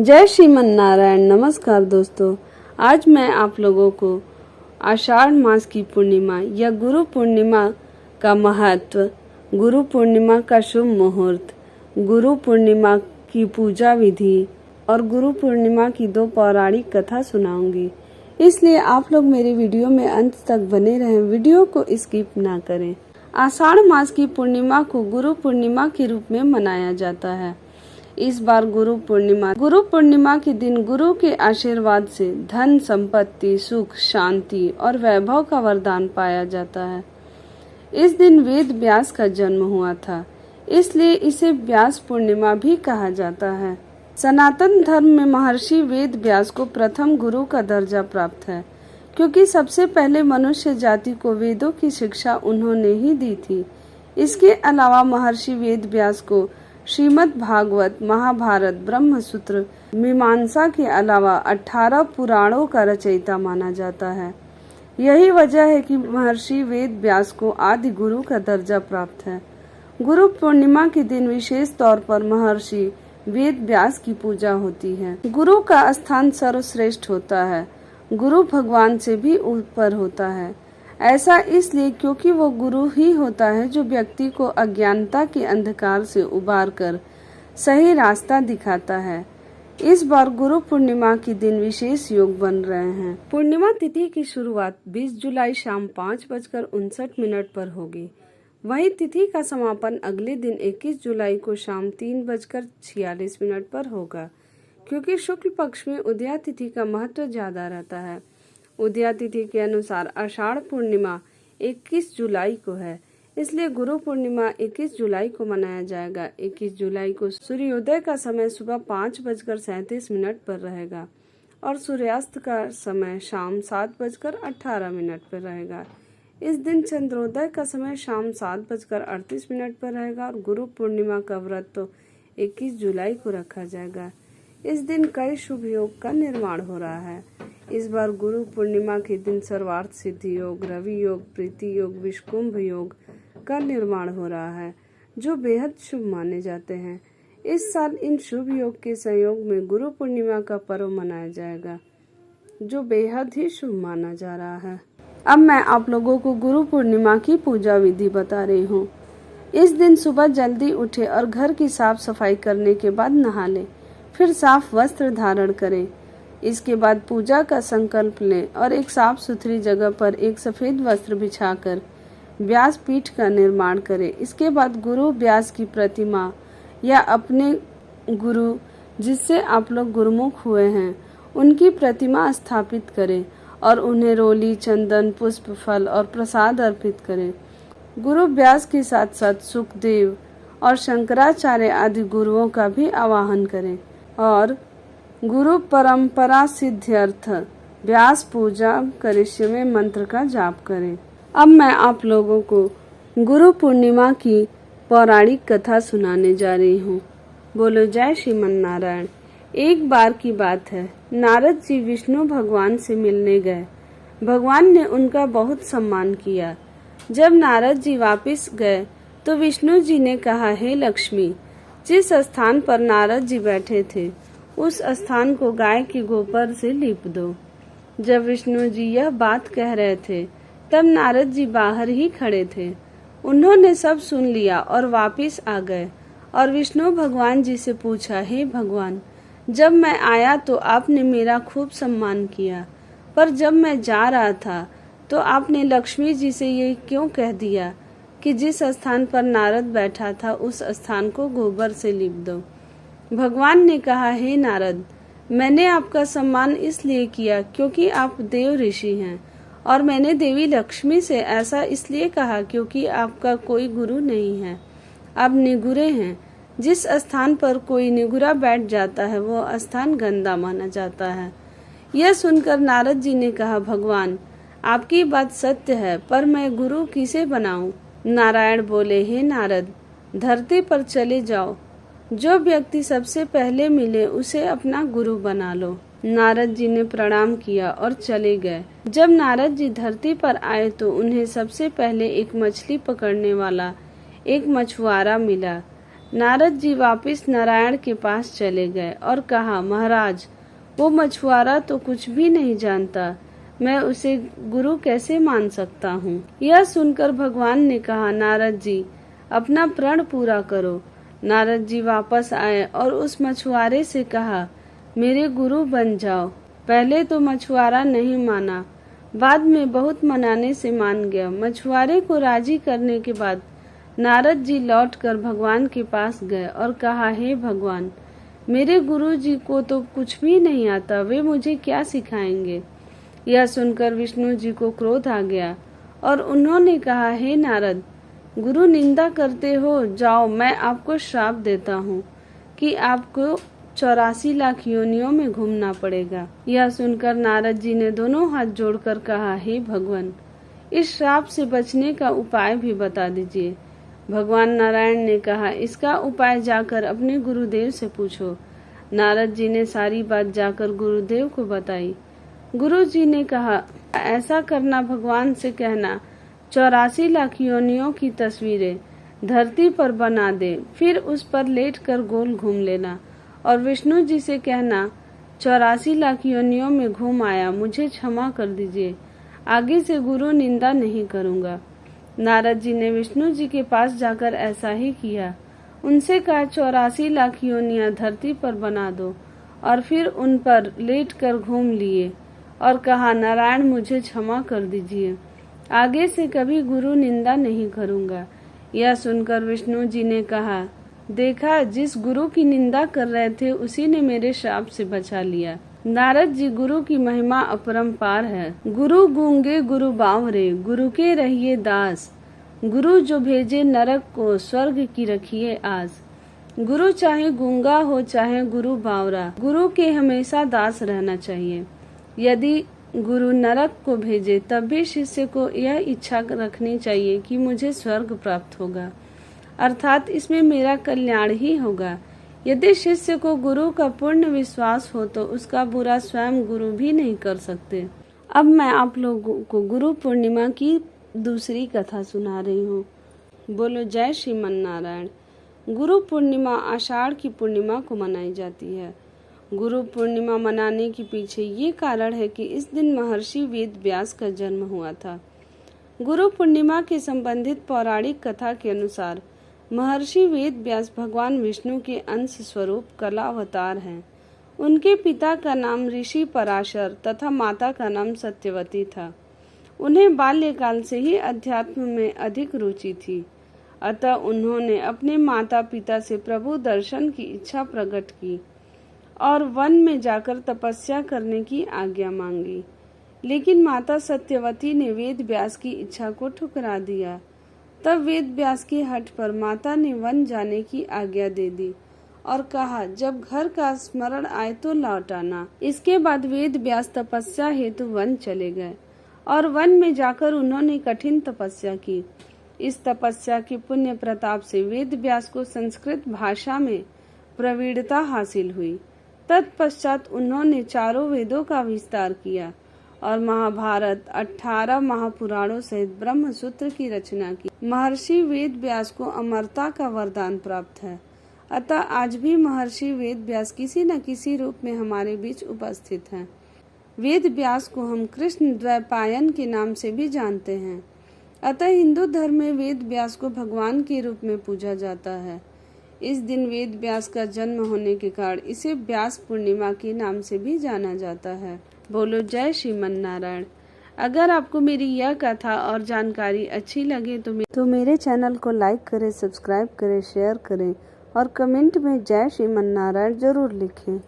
जय श्रीमन नारायण। नमस्कार दोस्तों, आज मैं आप लोगों को आषाढ़ मास की पूर्णिमा या गुरु पूर्णिमा का महत्व, गुरु पूर्णिमा का शुभ मुहूर्त, गुरु पूर्णिमा की पूजा विधि और गुरु पूर्णिमा की 2 पौराणिक कथा सुनाऊंगी। इसलिए आप लोग मेरे वीडियो में अंत तक बने रहें, वीडियो को स्किप ना करें। आषाढ़ मास की पूर्णिमा को गुरु पूर्णिमा के रूप में मनाया जाता है। इस बार गुरु पूर्णिमा के दिन गुरु के आशीर्वाद से धन, संपत्ति, सुख, शांति और वैभव का वरदान पाया जाता है। इस दिन वेद व्यास का जन्म हुआ था, इसलिए इसे व्यास पूर्णिमा भी कहा जाता है। सनातन धर्म में महर्षि वेद व्यास को प्रथम गुरु का दर्जा प्राप्त है, क्योंकि सबसे पहले मनुष्य जाति को वेदों की शिक्षा उन्होंने ही दी थी। इसके अलावा महर्षि वेद व्यास को श्रीमद् भागवत, महाभारत, ब्रह्मसूत्र, मीमांसा के अलावा 18 पुराणों का रचयिता माना जाता है। यही वजह है कि महर्षि वेद व्यास को आदि गुरु का दर्जा प्राप्त है। गुरु पूर्णिमा के दिन विशेष तौर पर महर्षि वेद व्यास की पूजा होती है। गुरु का स्थान सर्वश्रेष्ठ होता है, गुरु भगवान से भी ऊपर होता है। ऐसा इसलिए क्योंकि वो गुरु ही होता है जो व्यक्ति को अज्ञानता के अंधकार से उबार कर सही रास्ता दिखाता है। इस बार गुरु पूर्णिमा के दिन विशेष योग बन रहे हैं। पूर्णिमा तिथि की शुरुआत 20 जुलाई शाम 5:59 पर होगी। वहीं तिथि का समापन अगले दिन 21 जुलाई को शाम 3:46 पर होगा, क्योंकि शुक्ल पक्ष में उदया तिथि का महत्व ज्यादा रहता है। उदया तिथि के अनुसार आषाढ़ पूर्णिमा 21 जुलाई को है, इसलिए गुरु पूर्णिमा 21 जुलाई को मनाया जाएगा। 21 जुलाई को सूर्योदय का समय सुबह 5:37 पर रहेगा और सूर्यास्त का समय शाम 7:18 पर रहेगा। इस दिन चंद्रोदय का समय शाम 7:38 पर रहेगा और गुरु पूर्णिमा का व्रत तो 21 जुलाई को रखा जाएगा। इस दिन कई शुभ योग का निर्माण हो रहा है। इस बार गुरु पूर्णिमा के दिन सर्वार्थ सिद्धि योग, रवि योग, प्रीति योग, विषकुंभ योग का निर्माण हो रहा है, जो बेहद शुभ माने जाते हैं। इस साल इन शुभ योग के संयोग में गुरु पूर्णिमा का पर्व मनाया जाएगा, जो बेहद ही शुभ माना जा रहा है। अब मैं आप लोगों को गुरु पूर्णिमा की पूजा विधि बता रही हूँ। इस दिन सुबह जल्दी उठे और घर की साफ सफाई करने के बाद नहा ले, फिर साफ वस्त्र धारण करें। इसके बाद पूजा का संकल्प लें और एक साफ सुथरी जगह पर एक सफेद वस्त्र बिछाकर व्यास पीठ का निर्माण करें। इसके बाद गुरु व्यास की प्रतिमा या अपने गुरु जिससे आप लोग गुरुमुख हुए हैं उनकी प्रतिमा स्थापित करें और उन्हें रोली, चंदन, पुष्प, फल और प्रसाद अर्पित करें। गुरु व्यास के साथ साथ सुखदेव और शंकराचार्य आदि गुरुओं का भी आवाहन करें और गुरु परंपरा सिद्ध्यर्थ व्यास पूजा करिष्यमे मंत्र का जाप करें। अब मैं आप लोगों को गुरु पूर्णिमा की पौराणिक कथा सुनाने जा रही हूँ। बोलो जय श्रीमन नारायण। एक बार की बात है, नारद जी विष्णु भगवान से मिलने गए। भगवान ने उनका बहुत सम्मान किया। जब नारद जी वापस गए तो विष्णु जी ने कहा, हे लक्ष्मी, जिस स्थान पर नारद जी बैठे थे उस स्थान को गाय के गोबर से लीप दो। जब विष्णु जी यह बात कह रहे थे तब नारद जी बाहर ही खड़े थे। उन्होंने सब सुन लिया और वापस आ गए और विष्णु भगवान जी से पूछा, हे भगवान, जब मैं आया तो आपने मेरा खूब सम्मान किया, पर जब मैं जा रहा था तो आपने लक्ष्मी जी से ये क्यों कह दिया कि जिस स्थान पर नारद बैठा था उस स्थान को गोबर से लीप दो। भगवान ने कहा, हे नारद, मैंने आपका सम्मान इसलिए किया क्योंकि आप देव ऋषि हैं, और मैंने देवी लक्ष्मी से ऐसा इसलिए कहा क्योंकि आपका कोई गुरु नहीं है, आप निगुरे हैं। जिस स्थान पर कोई निगुरा बैठ जाता है वो स्थान गंदा माना जाता है। यह सुनकर नारद जी ने कहा, भगवान, आपकी बात सत्य है, पर मैं गुरु किसे बनाऊं? नारायण बोले, हे नारद, धरती पर चले जाओ, जो व्यक्ति सबसे पहले मिले उसे अपना गुरु बना लो। नारद जी ने प्रणाम किया और चले गए। जब नारद जी धरती पर आए तो उन्हें सबसे पहले एक मछली पकड़ने वाला एक मछुआरा मिला। नारद जी वापस नारायण के पास चले गए और कहा, महाराज, वो मछुआरा तो कुछ भी नहीं जानता, मैं उसे गुरु कैसे मान सकता हूँ। यह सुनकर भगवान ने कहा, नारद जी, अपना प्रण पूरा करो। नारद जी वापस आए और उस मछुआरे से कहा, मेरे गुरु बन जाओ। पहले तो मछुआरा नहीं माना, बाद में बहुत मनाने से मान गया। मछुआरे को राजी करने के बाद नारद जी लौटकर भगवान के पास गए और कहा, हे भगवान, मेरे गुरु जी को तो कुछ भी नहीं आता, वे मुझे क्या सिखाएंगे। यह सुनकर विष्णु जी को क्रोध आ गया और उन्होंने कहा, हे नारद, गुरु निंदा करते हो, जाओ, मैं आपको श्राप देता हूँ कि आपको 84 लाख योनियों में घूमना पड़ेगा। यह सुनकर नारद जी ने दोनों हाथ जोड़कर कहा, हे भगवान, इस श्राप से बचने का उपाय भी बता दीजिए। भगवान नारायण ने कहा, इसका उपाय जाकर अपने गुरुदेव से पूछो। नारद जी ने सारी बात जाकर गुरुदेव को बताई। गुरु जी ने कहा, ऐसा करना, भगवान से कहना 84 लाख योनियों की तस्वीरें धरती पर बना दे, फिर उस पर लेटकर गोल घूम लेना और विष्णु जी से कहना, 84 लाख योनियों में घूम आया, मुझे क्षमा कर दीजिए, आगे से गुरु निंदा नहीं करूंगा। नारद जी ने विष्णु जी के पास जाकर ऐसा ही किया। उनसे कहा, 84 लाख योनियां धरती पर बना दो और फिर उन पर लेटकर घूम लिए और कहा, नारायण, मुझे क्षमा कर दीजिए, आगे से कभी गुरु निंदा नहीं करूंगा। यह सुनकर विष्णु जी ने कहा, देखा, जिस गुरु की निंदा कर रहे थे उसी ने मेरे श्राप से बचा लिया। नारद जी, गुरु की महिमा अपरंपार है। गुरु गूंगे गुरु बावरे, गुरु के रहिए दास, गुरु जो भेजे नरक को, स्वर्ग की रखिए आस। गुरु चाहे गूंगा हो चाहे गुरु बावरा, गुरु के हमेशा दास रहना चाहिए। यदि गुरु नरक को भेजे तब भी शिष्य को यह इच्छा रखनी चाहिए कि मुझे स्वर्ग प्राप्त होगा, अर्थात इसमें मेरा कल्याण ही होगा। यदि शिष्य को गुरु का पूर्ण विश्वास हो तो उसका बुरा स्वयं गुरु भी नहीं कर सकते। अब मैं आप लोगों को गुरु पूर्णिमा की दूसरी कथा सुना रही हूँ। बोलो जय श्रीमन नारायण। गुरु पूर्णिमा आषाढ़ की पूर्णिमा को मनाई जाती है। गुरु पूर्णिमा मनाने के पीछे ये कारण है कि इस दिन महर्षि वेद व्यास का जन्म हुआ था। गुरु पूर्णिमा के संबंधित पौराणिक कथा के अनुसार महर्षि वेद व्यास भगवान विष्णु के अंश स्वरूप कला अवतार हैं। उनके पिता का नाम ऋषि पराशर तथा माता का नाम सत्यवती था। उन्हें बाल्यकाल से ही अध्यात्म में अधिक रुचि थी, अतः उन्होंने अपने माता पिता से प्रभु दर्शन की इच्छा प्रकट की और वन में जाकर तपस्या करने की आज्ञा मांगी। लेकिन माता सत्यवती ने वेद व्यास की इच्छा को ठुकरा दिया। तब वेद व्यास की हठ पर माता ने वन जाने की आज्ञा दे दी और कहा, जब घर का स्मरण आए तो लौट आना। इसके बाद वेद व्यास तपस्या हेतु वन चले गए और वन में जाकर उन्होंने कठिन तपस्या की। इस तपस्या के पुण्य प्रताप से वेद व्यास को संस्कृत भाषा में प्रवीणता हासिल हुई। तत्पश्चात उन्होंने चारों वेदों का विस्तार किया और महाभारत, 18 महापुराणों सहित ब्रह्म सूत्र की रचना की। महर्षि वेद व्यास को अमरता का वरदान प्राप्त है, अतः आज भी महर्षि वेद व्यास किसी न किसी रूप में हमारे बीच उपस्थित हैं। वेद व्यास को हम कृष्ण द्वैपायन के नाम से भी जानते हैं, अतः हिंदू धर्म में वेद व्यास को भगवान के रूप में पूजा जाता है। इस दिन वेद व्यास का जन्म होने के कारण इसे व्यास पूर्णिमा के नाम से भी जाना जाता है। बोलो जय श्रीमन नारायण। अगर आपको मेरी यह कथा और जानकारी अच्छी लगे तो मेरे चैनल को लाइक करें, सब्सक्राइब करें, शेयर करें और कमेंट में जय श्रीमन नारायण जरूर लिखें।